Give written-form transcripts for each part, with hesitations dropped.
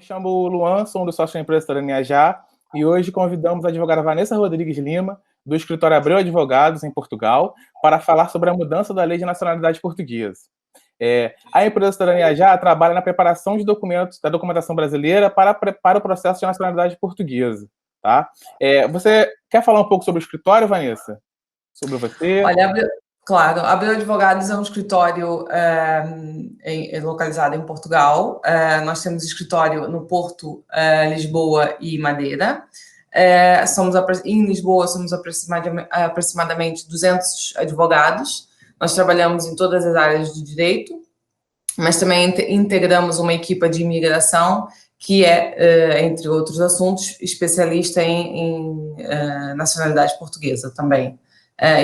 Me chamo Luan, sou um dos sócios da empresa Torania Já, e hoje convidamos a advogada Vanessa Rodrigues Lima, do escritório Abreu Advogados, em Portugal, para falar sobre a mudança da lei de nacionalidade portuguesa. A empresa Torania Já trabalha na preparação de documentos, da documentação brasileira para o processo de nacionalidade portuguesa. Tá? Você quer falar um pouco sobre o escritório, Vanessa? Sobre você? Olha, claro, a Abreu Advogados é um escritório localizado em Portugal. Nós temos escritório no Porto, Lisboa e Madeira. Em Lisboa somos aproximadamente 200 advogados. Nós trabalhamos em todas as áreas do direito, mas também integramos uma equipa de imigração que entre outros assuntos, especialista em nacionalidade portuguesa também.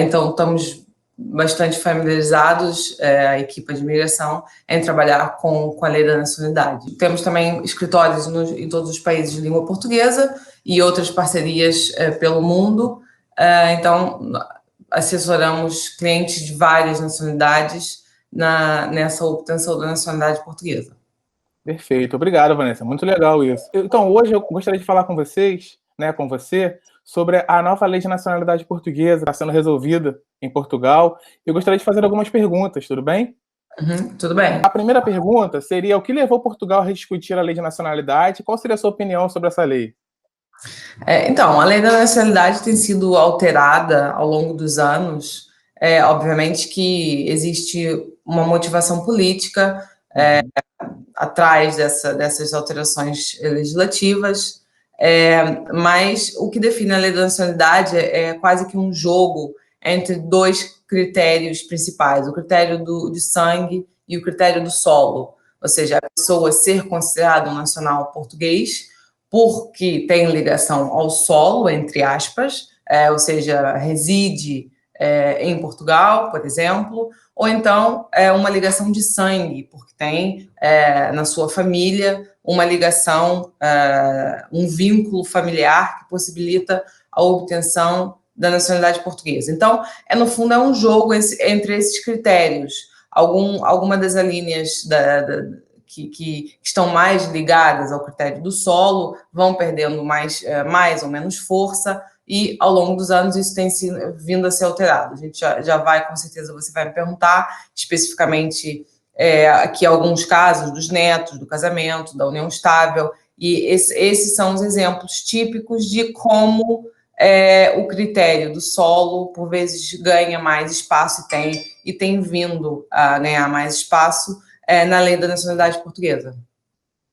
Então, estamos bastante familiarizados, a equipa de imigração, em trabalhar com a lei da nacionalidade. Temos também escritórios em todos os países de língua portuguesa e outras parcerias pelo mundo. Então, assessoramos clientes de várias nacionalidades nessa obtenção da nacionalidade portuguesa. Perfeito, obrigado, Vanessa, muito legal isso. Então, hoje eu gostaria de falar com vocês, com você, sobre a nova lei de nacionalidade portuguesa que está sendo resolvida em Portugal. Eu gostaria de fazer algumas perguntas, tudo bem? Tudo bem. A primeira pergunta seria: o que levou Portugal a rediscutir a lei de nacionalidade? Qual seria a sua opinião sobre essa lei? Então, a lei da nacionalidade tem sido alterada ao longo dos anos. Obviamente que existe uma motivação política atrás dessas alterações legislativas, mas o que define a lei da nacionalidade é quase que um jogo entre dois critérios principais: o critério de sangue e o critério do solo, ou seja, a pessoa ser considerada um nacional português porque tem ligação ao solo, entre aspas, ou seja, reside em Portugal, por exemplo, ou então uma ligação de sangue, porque tem na sua família uma ligação, um vínculo familiar que possibilita a obtenção da nacionalidade portuguesa. Então, no fundo, é um jogo entre esses critérios. Alguma das alíneas que estão mais ligadas ao critério do solo vão perdendo mais ou menos força, e ao longo dos anos isso tem vindo a ser alterado. A gente já vai, com certeza, você vai me perguntar especificamente aqui alguns casos dos netos, do casamento, da união estável, e esses são os exemplos típicos de como o critério do solo, por vezes, ganha mais espaço e tem vindo a ganhar mais espaço na lei da nacionalidade portuguesa.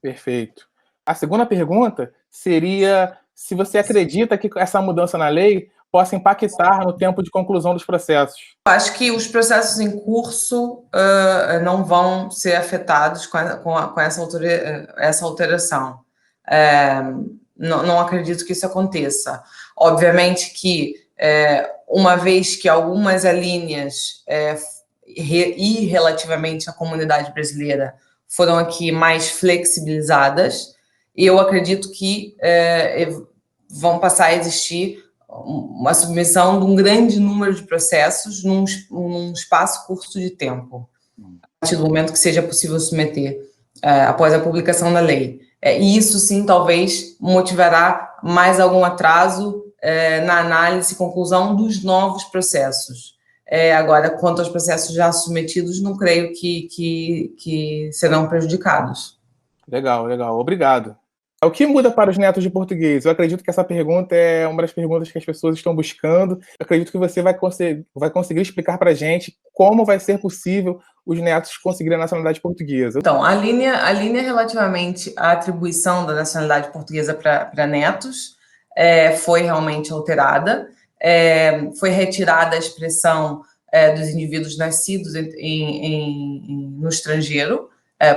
Perfeito. A segunda pergunta seria se você acredita que essa mudança na lei possa impactar no tempo de conclusão dos processos. Acho que os processos em curso não vão ser afetados com essa alteração. Não acredito que isso aconteça. Obviamente que, uma vez que algumas alíneas e relativamente à comunidade brasileira foram aqui mais flexibilizadas, eu acredito que vão passar a existir uma submissão de um grande número de processos num espaço curto de tempo, a partir do momento que seja possível submeter após a publicação da lei. E isso, sim, talvez motivará mais algum atraso na análise e conclusão dos novos processos. Agora, quanto aos processos já submetidos, não creio que serão prejudicados. Legal, obrigado. O que muda para os netos de português? Eu acredito que essa pergunta é uma das perguntas que as pessoas estão buscando. Eu acredito que você vai conseguir explicar para a gente como vai ser possível os netos conseguirem a nacionalidade portuguesa. Então, a linha relativamente à atribuição da nacionalidade portuguesa para netos foi realmente alterada. Foi retirada a expressão dos indivíduos nascidos no estrangeiro,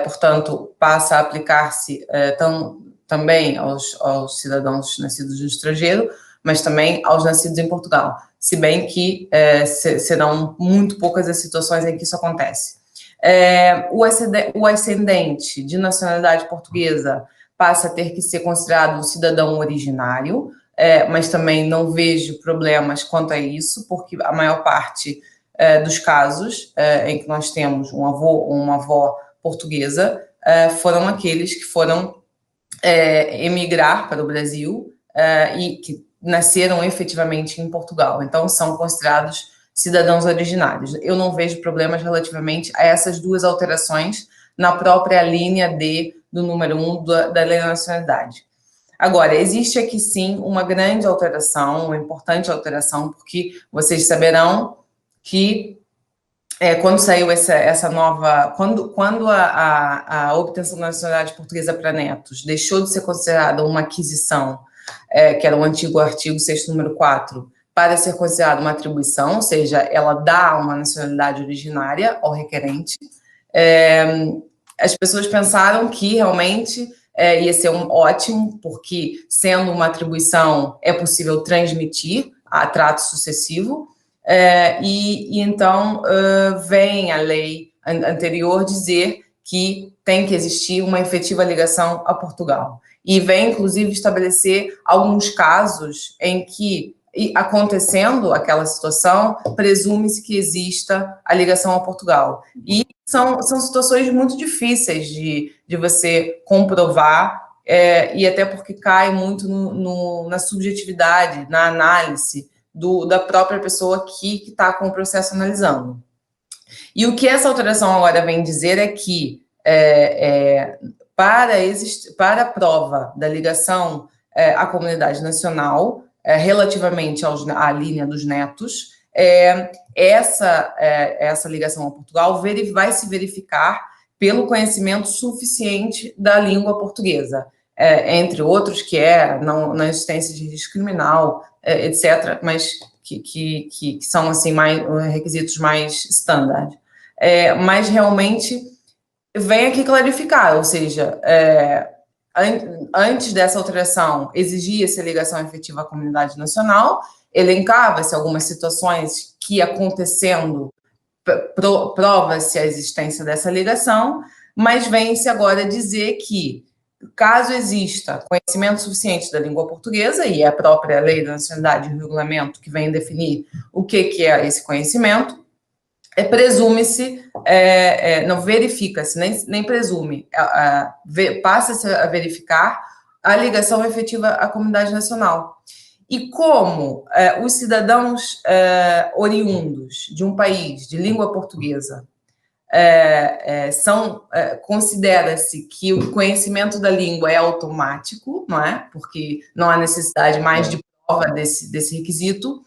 portanto, passa a aplicar-se também aos cidadãos nascidos no estrangeiro, mas também aos nascidos em Portugal, se bem que serão muito poucas as situações em que isso acontece. O ascendente de nacionalidade portuguesa passa a ter que ser considerado um cidadão originário, mas também não vejo problemas quanto a isso, porque a maior parte dos casos em que nós temos um avô ou uma avó portuguesa foram aqueles que foram emigrar para o Brasil e que nasceram efetivamente em Portugal. Então, são considerados cidadãos originários. Eu não vejo problemas relativamente a essas duas alterações na própria linha D do número 1 da Lei da Nacionalidade. Agora, existe aqui sim uma grande alteração, uma importante alteração, porque vocês saberão que quando saiu essa nova... Quando a obtenção da nacionalidade portuguesa para netos deixou de ser considerada uma aquisição, que era o antigo artigo 6º, número 4, para ser considerada uma atribuição, ou seja, ela dá uma nacionalidade originária ao requerente, as pessoas pensaram que realmente ia ser ótimo, porque sendo uma atribuição é possível transmitir a trato sucessivo, e então vem a lei anterior dizer que tem que existir uma efetiva ligação a Portugal. E vem, inclusive, estabelecer alguns casos em que, acontecendo aquela situação, presume-se que exista a ligação a Portugal. E são situações muito difíceis de você comprovar, e até porque cai muito na subjetividade, na análise da própria pessoa que está com o processo analisando. E o que essa alteração agora vem dizer é que, para a prova da ligação à comunidade nacional, relativamente à linha dos netos, essa ligação a Portugal vai se verificar pelo conhecimento suficiente da língua portuguesa, entre outros, que na existência de risco criminal, etc., mas que são assim, requisitos mais standard. Mas realmente vem aqui clarificar, ou seja, antes dessa alteração exigia-se a ligação efetiva à comunidade nacional, elencava-se algumas situações que, acontecendo, prova-se a existência dessa ligação, mas vem-se agora dizer que, caso exista conhecimento suficiente da língua portuguesa, e é a própria Lei da Nacionalidade e o regulamento que vem definir o que é esse conhecimento, presume-se, não verifica-se, nem presume, passa-se a verificar a ligação efetiva à comunidade nacional. E como os cidadãos oriundos de um país de língua portuguesa considera-se que o conhecimento da língua é automático, não é? Porque não há necessidade mais de prova desse requisito,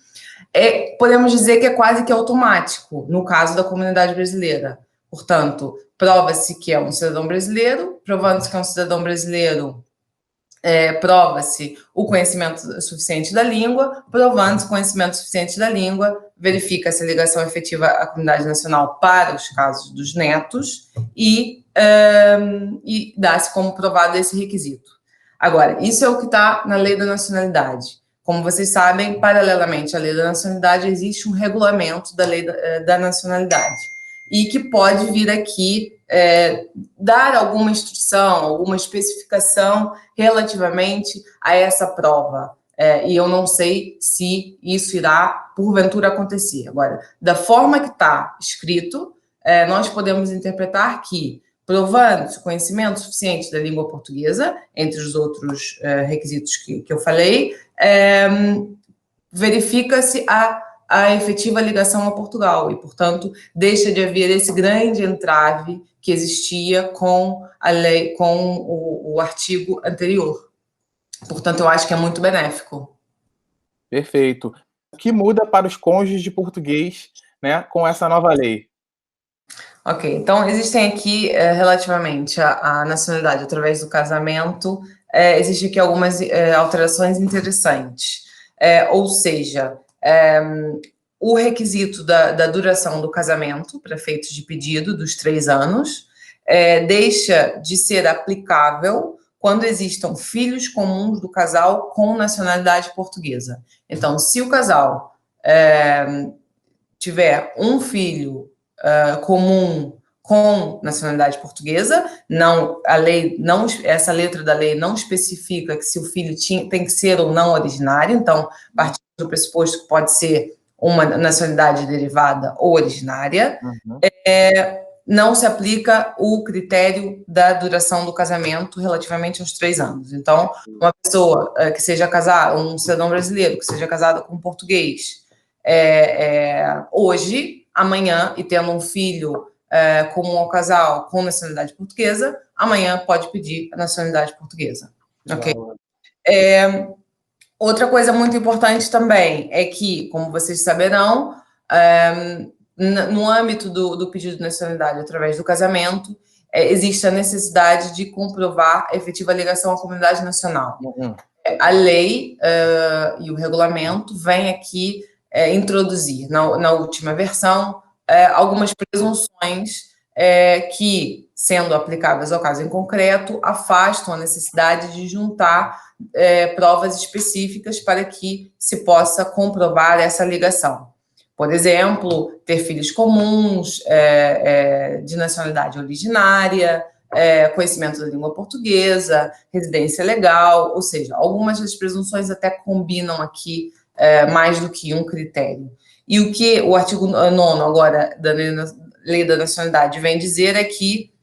podemos dizer que é quase que automático, no caso da comunidade brasileira. Portanto, prova-se que é um cidadão brasileiro, provando-se que é um cidadão brasileiro, prova-se o conhecimento suficiente da língua, provando-se o conhecimento suficiente da língua, verifica-se a ligação efetiva à comunidade nacional para os casos dos netos e dá-se como provado esse requisito. Agora, isso é o que está na Lei da Nacionalidade. Como vocês sabem, paralelamente à Lei da Nacionalidade, existe um regulamento da Lei da Nacionalidade, e que pode vir aqui dar alguma instrução, alguma especificação relativamente a essa prova. E eu não sei se isso irá, porventura, acontecer. Agora, da forma que está escrito, nós podemos interpretar que, provando o conhecimento suficiente da língua portuguesa, entre os outros requisitos que eu falei, verifica-se a efetiva ligação a Portugal, e, portanto, deixa de haver esse grande entrave que existia com a lei, com o artigo anterior. Portanto, eu acho que é muito benéfico. Perfeito. O que muda para os cônjuges de português, né, com essa nova lei? Ok, então existem aqui, relativamente à nacionalidade através do casamento, existem aqui algumas alterações interessantes. Ou seja, o requisito da duração do casamento, para efeitos de pedido, dos 3 anos, deixa de ser aplicável quando existam filhos comuns do casal com nacionalidade portuguesa. Então, se o casal tiver um filho comum com nacionalidade portuguesa, essa letra da lei não especifica que se o filho tem que ser ou não originário, então, partindo do pressuposto que pode ser uma nacionalidade derivada ou originária, não se aplica o critério da duração do casamento relativamente aos 3 anos. Então, uma pessoa que seja casada, um cidadão brasileiro que seja casado com um português, hoje, amanhã, e tendo um filho comum ao casal com nacionalidade portuguesa, amanhã pode pedir a nacionalidade portuguesa. Ok? Outra coisa muito importante também é que, como vocês saberão, no âmbito do pedido de nacionalidade através do casamento, existe a necessidade de comprovar a efetiva ligação à comunidade nacional. A lei e o regulamento vêm aqui introduzir, na última versão, algumas presunções que, sendo aplicáveis ao caso em concreto, afastam a necessidade de juntar provas específicas para que se possa comprovar essa ligação. Por exemplo, ter filhos comuns, de nacionalidade originária, conhecimento da língua portuguesa, residência legal, ou seja, algumas das presunções até combinam aqui mais do que um critério. E o que o artigo 9º agora da Lei da Nacionalidade vem dizer é que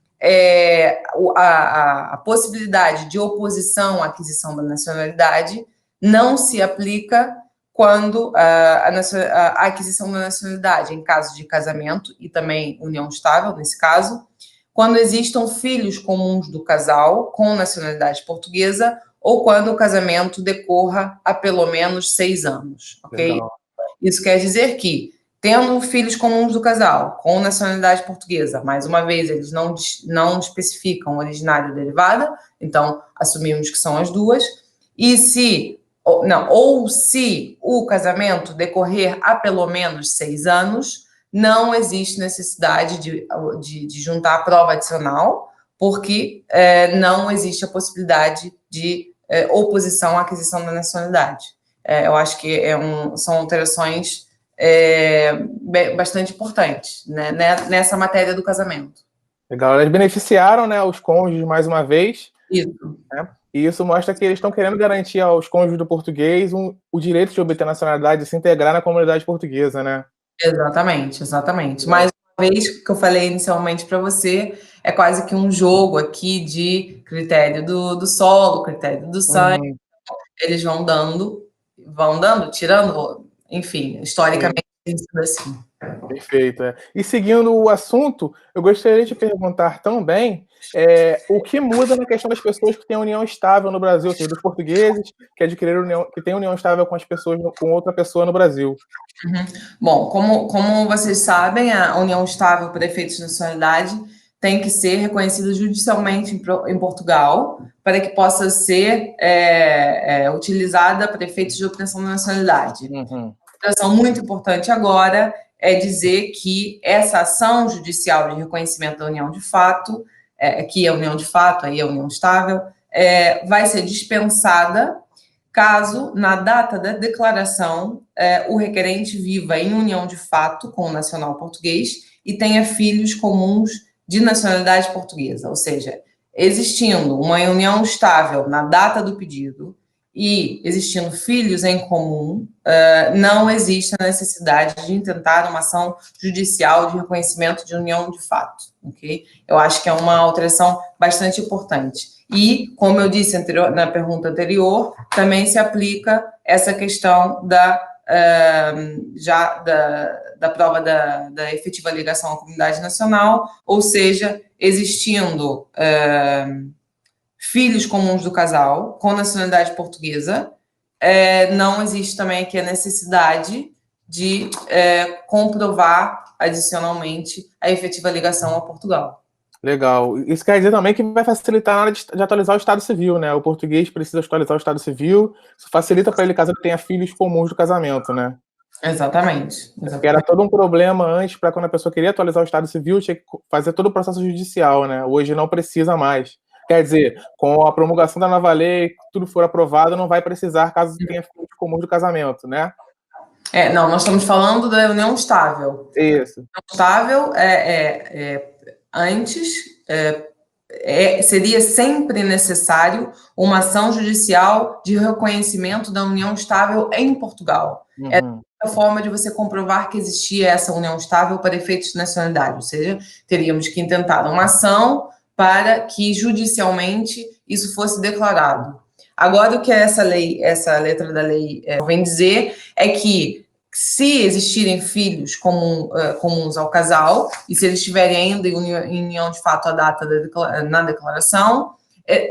a possibilidade de oposição à aquisição da nacionalidade não se aplica quando a aquisição da nacionalidade, em caso de casamento e também união estável, nesse caso, quando existam filhos comuns do casal com nacionalidade portuguesa ou quando o casamento decorra há pelo menos 6 anos, ok? Legal. Isso quer dizer que, tendo filhos comuns do casal com nacionalidade portuguesa, mais uma vez, eles não especificam originário ou derivada, então assumimos que são as duas, e se o casamento decorrer há pelo menos 6 anos, não existe necessidade de juntar a prova adicional, porque não existe a possibilidade de oposição à aquisição da nacionalidade. Eu acho que são alterações bastante importantes, né, nessa matéria do casamento. Legal, elas beneficiaram, né, os cônjuges mais uma vez. Isso. Né? E isso mostra que eles estão querendo garantir aos cônjuges do português o direito de obter nacionalidade e se integrar na comunidade portuguesa, né? Exatamente, exatamente. Mais uma vez, que eu falei inicialmente para você, é quase que um jogo aqui de critério do solo, critério do sangue. Eles vão dando, tirando, enfim, historicamente tem sido assim. Perfeito. E seguindo o assunto, eu gostaria de perguntar também o que muda na questão das pessoas que têm união estável no Brasil, ou seja, dos portugueses que adquiriram que têm união estável com as pessoas, com outra pessoa no Brasil. Bom, como vocês sabem, a união estável para efeitos de nacionalidade tem que ser reconhecida judicialmente em Portugal para que possa ser utilizada para efeitos de obtenção da nacionalidade. Uma questão muito importante agora é dizer que essa ação judicial de reconhecimento da união de fato, aqui é a união de fato, aí é a união estável, vai ser dispensada caso, na data da declaração, o requerente viva em união de fato com o nacional português e tenha filhos comuns de nacionalidade portuguesa, ou seja, existindo uma união estável na data do pedido e existindo filhos em comum, não existe a necessidade de intentar uma ação judicial de reconhecimento de união de fato, ok? Eu acho que é uma alteração bastante importante. E, como eu disse na pergunta anterior, também se aplica essa questão da prova da efetiva ligação à comunidade nacional, ou seja, existindo filhos comuns do casal com nacionalidade portuguesa, não existe também aqui a necessidade de comprovar adicionalmente a efetiva ligação a Portugal. Legal. Isso quer dizer também que vai facilitar na hora de atualizar o Estado Civil, né? O português precisa atualizar o Estado Civil, isso facilita para ele caso ele tenha filhos comuns do casamento, né? Exatamente. Porque era todo um problema antes, para quando a pessoa queria atualizar o Estado Civil, tinha que fazer todo o processo judicial, né? Hoje não precisa mais. Quer dizer, com a promulgação da nova lei, tudo for aprovado, não vai precisar caso tenha filhos comuns do casamento, né? Não, nós estamos falando da união estável. Isso. União estável antes, seria sempre necessário uma ação judicial de reconhecimento da união estável em Portugal. É a forma de você comprovar que existia essa união estável para efeitos de nacionalidade, ou seja, teríamos que intentar uma ação para que judicialmente isso fosse declarado. Agora, o que essa letra da lei vem dizer é que se existirem filhos comuns ao casal, e se eles estiverem ainda em união de fato à data na declaração,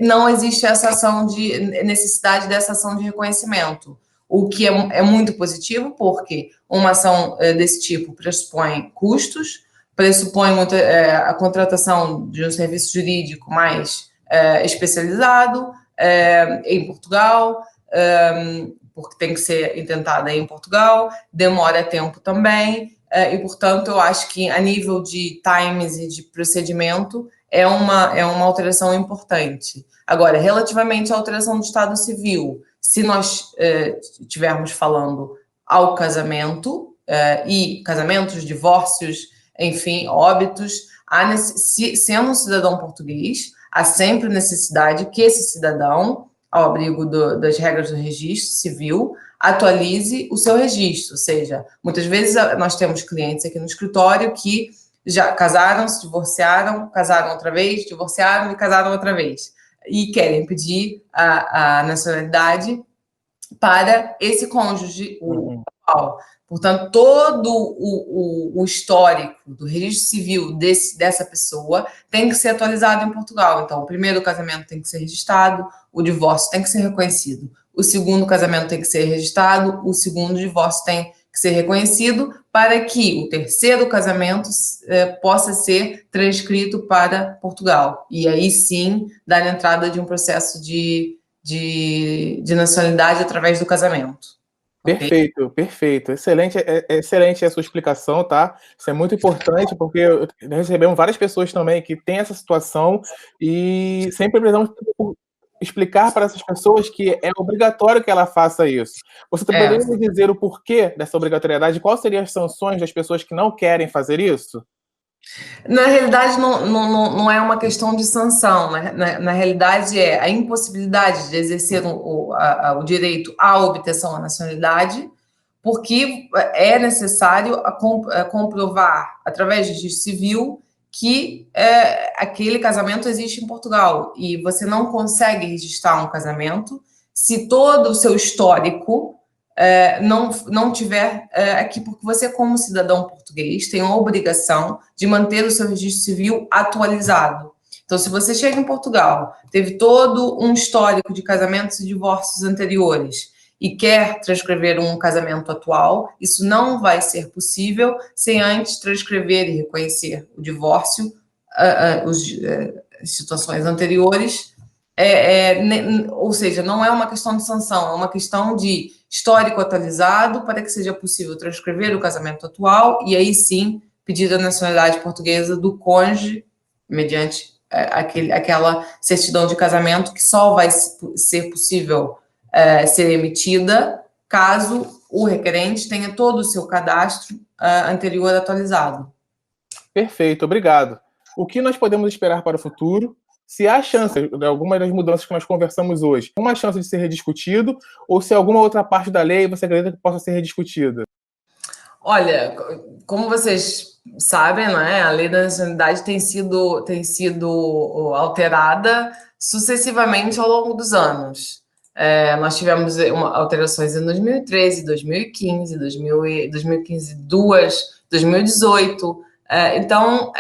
não existe essa ação de necessidade dessa ação de reconhecimento, o que é muito positivo, porque uma ação desse tipo pressupõe custos, pressupõe a contratação de um serviço jurídico mais especializado em Portugal, porque tem que ser intentada em Portugal, demora tempo também, e, portanto, eu acho que a nível de times e de procedimento é uma alteração importante. Agora, relativamente à alteração do Estado Civil, se nós estivermos falando ao casamento, e casamentos, divórcios, enfim, óbitos, sendo um cidadão português, há sempre necessidade que esse cidadão, ao abrigo das regras do registro civil, atualize o seu registro, ou seja, muitas vezes nós temos clientes aqui no escritório que já casaram, se divorciaram, casaram outra vez, divorciaram e casaram outra vez, e querem pedir a nacionalidade para esse cônjuge, o atual. Portanto, todo o histórico do registro civil dessa pessoa tem que ser atualizado em Portugal. Então, o primeiro casamento tem que ser registrado, o divórcio tem que ser reconhecido, o segundo casamento tem que ser registrado, o segundo divórcio tem que ser reconhecido, para que o terceiro casamento possa ser transcrito para Portugal. E aí sim, dar entrada de um processo de nacionalidade através do casamento. Perfeito, perfeito. Excelente, excelente a sua explicação, tá? Isso é muito importante, porque recebemos várias pessoas também que têm essa situação e sempre precisamos explicar para essas pessoas que é obrigatório que ela faça isso. Você poderia me dizer o porquê dessa obrigatoriedade? Quais seriam as sanções das pessoas que não querem fazer isso? Na realidade, não é uma questão de sanção. Na realidade, é a impossibilidade de exercer o direito à obtenção da nacionalidade, porque é necessário comprovar, através de registro civil, que aquele casamento existe em Portugal. E você não consegue registrar um casamento se todo o seu histórico não tiver aqui, porque você, como cidadão português, tem a obrigação de manter o seu registro civil atualizado. Então, se você chega em Portugal, teve todo um histórico de casamentos e divórcios anteriores e quer transcrever um casamento atual, isso não vai ser possível sem antes transcrever e reconhecer o divórcio, as situações anteriores, ou seja, não é uma questão de sanção, é uma questão de histórico atualizado para que seja possível transcrever o casamento atual e aí sim pedir a nacionalidade portuguesa do cônjuge mediante aquela certidão de casamento que só vai ser possível ser emitida caso o requerente tenha todo o seu cadastro anterior atualizado. Perfeito, obrigado. O que nós podemos esperar para o futuro? Se há chance de alguma das mudanças que nós conversamos hoje, uma chance de ser rediscutido, ou se alguma outra parte da lei você acredita que possa ser rediscutida? Olha, como vocês sabem, né, a lei da nacionalidade tem sido alterada sucessivamente ao longo dos anos. Nós tivemos alterações em 2013, 2015, 2015 duas, 2018. Então,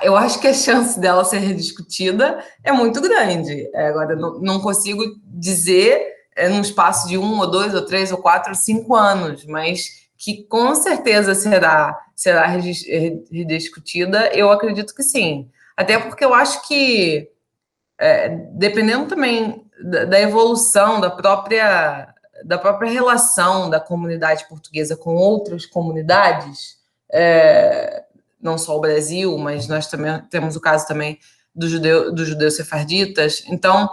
eu acho que a chance dela ser rediscutida é muito grande. Agora, não consigo dizer num espaço de 1, ou 2, ou 3, ou 4, ou 5 anos, mas que com certeza será rediscutida, eu acredito que sim. Até porque eu acho que, dependendo também da evolução da própria relação da comunidade portuguesa com outras comunidades, não só o Brasil, mas nós também temos o caso também dos judeus sefarditas. Então,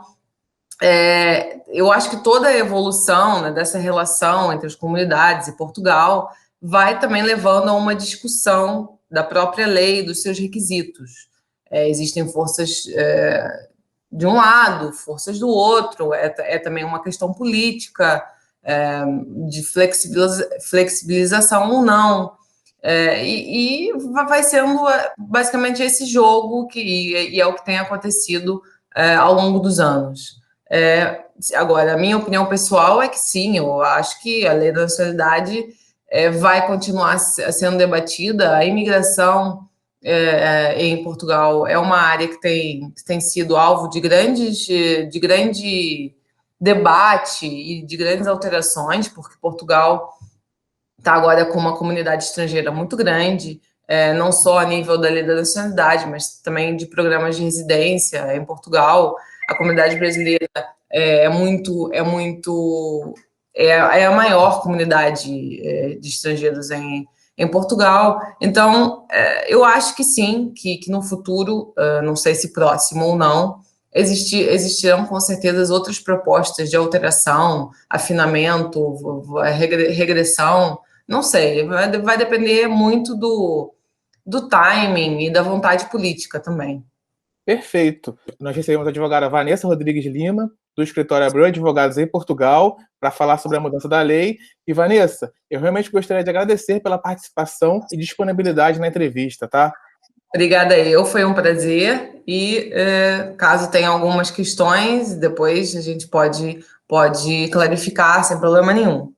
eu acho que toda a evolução, né, dessa relação entre as comunidades e Portugal vai também levando a uma discussão da própria lei, dos seus requisitos. existem forças de um lado, forças do outro, é também uma questão política, de flexibilização ou não. E vai sendo basicamente esse jogo e é o que tem acontecido ao longo dos anos. Agora, a minha opinião pessoal é que sim, eu acho que a lei da nacionalidade vai continuar sendo debatida. A imigração em Portugal é uma área que tem sido alvo de grande debate e de grandes alterações, porque Portugal está agora com uma comunidade estrangeira muito grande, não só a nível da lei da nacionalidade, mas também de programas de residência em Portugal. A comunidade brasileira é a maior comunidade de estrangeiros em Portugal. Então, eu acho que sim, que no futuro, não sei se próximo ou não, existirão com certeza outras propostas de alteração, afinamento, regressão, não sei, vai depender muito do timing e da vontade política também. Perfeito. Nós recebemos a advogada Vanessa Rodrigues Lima, do escritório Abreu Advogados em Portugal, para falar sobre a mudança da lei. E, Vanessa, eu realmente gostaria de agradecer pela participação e disponibilidade na entrevista, tá? Obrigada, foi um prazer. E caso tenha algumas questões, depois a gente pode clarificar sem problema nenhum.